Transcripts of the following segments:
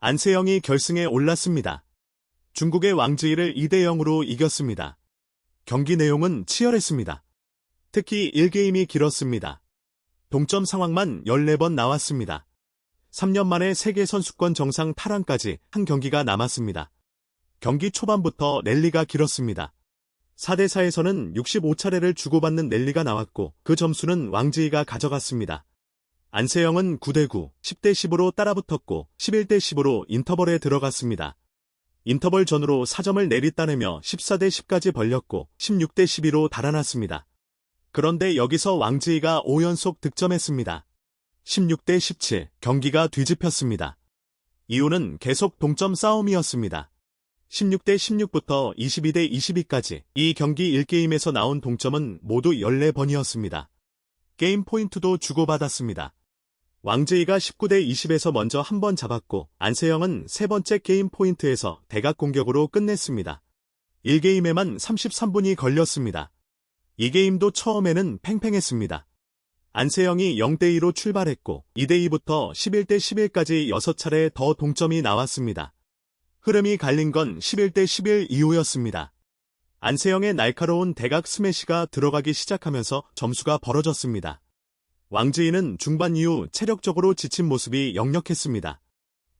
안세영이 결승에 올랐습니다. 중국의 왕지이를 2대0으로 이겼습니다. 경기 내용은 치열했습니다. 특히 1게임이 길었습니다. 동점 상황만 14번 나왔습니다. 3년 만에 세계선수권 정상 탈환까지 한 경기가 남았습니다. 경기 초반부터 랠리가 길었습니다. 4대4에서는 65차례를 주고받는 랠리가 나왔고 그 점수는 왕지이가 가져갔습니다. 안세영은 9대9, 10대10으로 따라붙었고 11대10으로 인터벌에 들어갔습니다. 인터벌 전후로 4점을 내리따내며 14대10까지 벌렸고 16대12로 달아났습니다. 그런데 여기서 왕지이가 5연속 득점했습니다. 16대17, 경기가 뒤집혔습니다. 이유는 계속 동점 싸움이었습니다. 16대16부터 22대22까지 이 경기 1게임에서 나온 동점은 모두 14번이었습니다. 게임 포인트도 주고받았습니다. 왕지이가 19대20에서 먼저 한 번 잡았고 안세영은 세 번째 게임 포인트에서 대각 공격으로 끝냈습니다. 1게임에만 33분이 걸렸습니다. 이 게임도 처음에는 팽팽했습니다. 안세영이 0대2로 출발했고 2대2부터 11대11까지 6차례 더 동점이 나왔습니다. 흐름이 갈린 건 11대11 이후였습니다. 안세영의 날카로운 대각 스매시가 들어가기 시작하면서 점수가 벌어졌습니다. 왕지이는 중반 이후 체력적으로 지친 모습이 역력했습니다.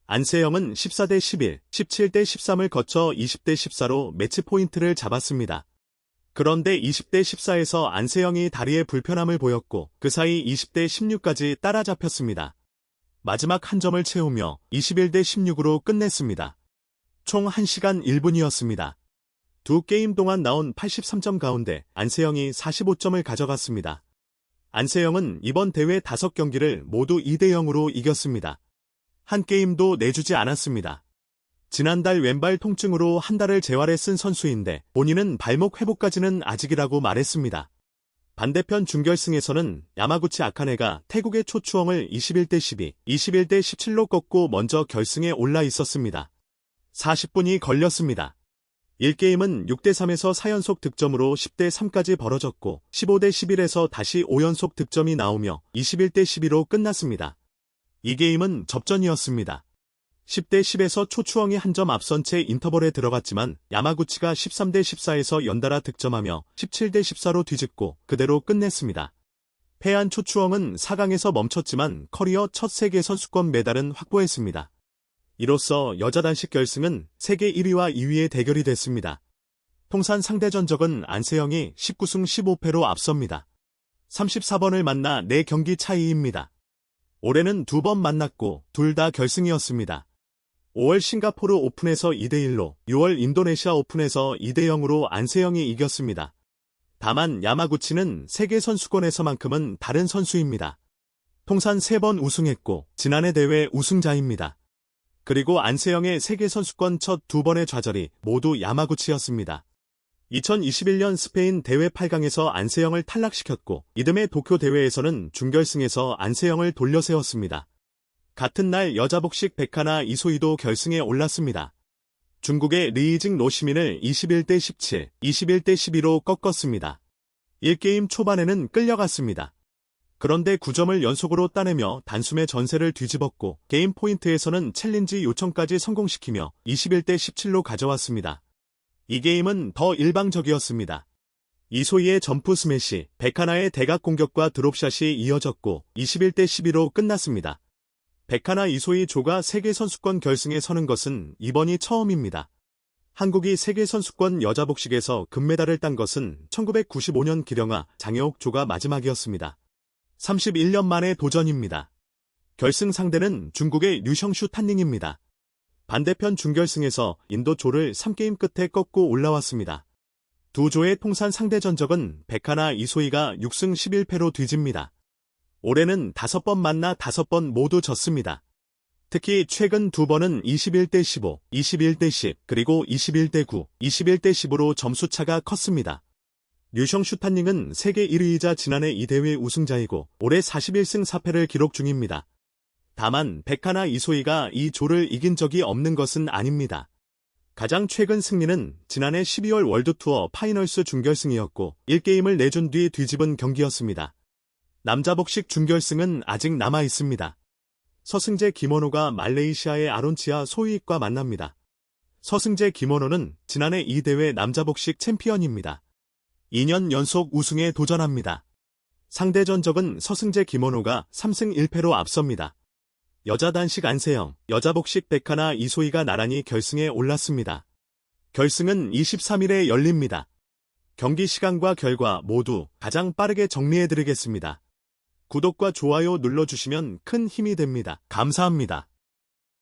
안세영은 14대11, 17대13을 거쳐 20대14로 매치 포인트를 잡았습니다. 그런데 20대14에서 안세영이 다리에 불편함을 보였고 그 사이 20대16까지 따라잡혔습니다. 마지막 한 점을 채우며 21대16으로 끝냈습니다. 총 1시간 1분이었습니다. 두 게임 동안 나온 83점 가운데 안세영이 45점을 가져갔습니다. 안세영은 이번 대회 5경기를 모두 2대0으로 이겼습니다. 한 게임도 내주지 않았습니다. 지난달 왼발 통증으로 한 달을 재활에 쓴 선수인데 본인은 발목 회복까지는 아직이라고 말했습니다. 반대편 준결승에서는 야마구치 아카네가 태국의 초추엉을 21대12, 21대17로 꺾고 먼저 결승에 올라 있었습니다. 40분이 걸렸습니다. 1게임은 6대3에서 4연속 득점으로 10대3까지 벌어졌고 15대11에서 다시 5연속 득점이 나오며 21대12로 끝났습니다. 이 게임은 접전이었습니다. 10대10에서 초추엉이 한 점 앞선 채 인터벌에 들어갔지만 야마구치가 13대14에서 연달아 득점하며 17대14로 뒤집고 그대로 끝냈습니다. 패한 초추엉은 4강에서 멈췄지만 커리어 첫 세계선수권 메달은 확보했습니다. 이로써 여자 단식 결승은 세계 1위와 2위의 대결이 됐습니다. 통산 상대 전적은 안세영이 19승 15패로 앞섭니다. 34번을 만나 4경기 차이입니다. 올해는 2번 만났고 둘 다 결승이었습니다. 5월 싱가포르 오픈에서 2대1로, 6월 인도네시아 오픈에서 2대0으로 안세영이 이겼습니다. 다만 야마구치는 세계선수권에서만큼은 다른 선수입니다. 통산 3번 우승했고 지난해 대회 우승자입니다. 그리고 안세영의 세계선수권 첫 2번의 좌절이 모두 야마구치였습니다. 2021년 스페인 대회 8강에서 안세영을 탈락시켰고 이듬해 도쿄 대회에서는 준결승에서 안세영을 돌려세웠습니다. 같은 날 여자 복식 백하나 이소희도 결승에 올랐습니다. 중국의 리이징 로시민을 21대17, 21대12로 꺾었습니다. 1게임 초반에는 끌려갔습니다. 그런데 9점을 연속으로 따내며 단숨에 전세를 뒤집었고 게임 포인트에서는 챌린지 요청까지 성공시키며 21대17로 가져왔습니다. 이 게임은 더 일방적이었습니다. 이소희의 점프 스매시, 백하나의 대각 공격과 드롭샷이 이어졌고 21대12로 끝났습니다. 백하나 이소희 조가 세계선수권 결승에 서는 것은 이번이 처음입니다. 한국이 세계선수권 여자복식에서 금메달을 딴 것은 1995년 기령아, 장여옥 조가 마지막이었습니다. 31년 만의 도전입니다. 결승 상대는 중국의 류성슈 탄닝입니다. 반대편 준결승에서 인도 조를 3게임 끝에 꺾고 올라왔습니다. 두 조의 통산 상대 전적은 백하나 이소희가 6승 11패로 뒤집니다. 올해는 5번 만나 5번 모두 졌습니다. 특히 최근 2번은 21대15, 21대10, 그리고 21대9, 21대10으로 점수차가 컸습니다. 류성슈 탄닝은 세계 1위이자 지난해 이 대회 우승자이고 올해 41승 4패를 기록 중입니다. 다만 백하나 이소희가 이 조를 이긴 적이 없는 것은 아닙니다. 가장 최근 승리는 지난해 12월 월드투어 파이널스 준결승이었고 1게임을 내준 뒤 뒤집은 경기였습니다. 남자 복식 준결승은 아직 남아 있습니다. 서승재 김원호가 말레이시아의 아론치아 소유익과 만납니다. 서승재 김원호는 지난해 이 대회 남자복식 챔피언입니다. 2년 연속 우승에 도전합니다. 상대 전적은 서승재 김원호가 3승 1패로 앞섭니다. 여자 단식 안세영, 여자 복식 백하나 이소희가 나란히 결승에 올랐습니다. 결승은 23일에 열립니다. 경기 시간과 결과 모두 가장 빠르게 정리해드리겠습니다. 구독과 좋아요 눌러주시면 큰 힘이 됩니다. 감사합니다.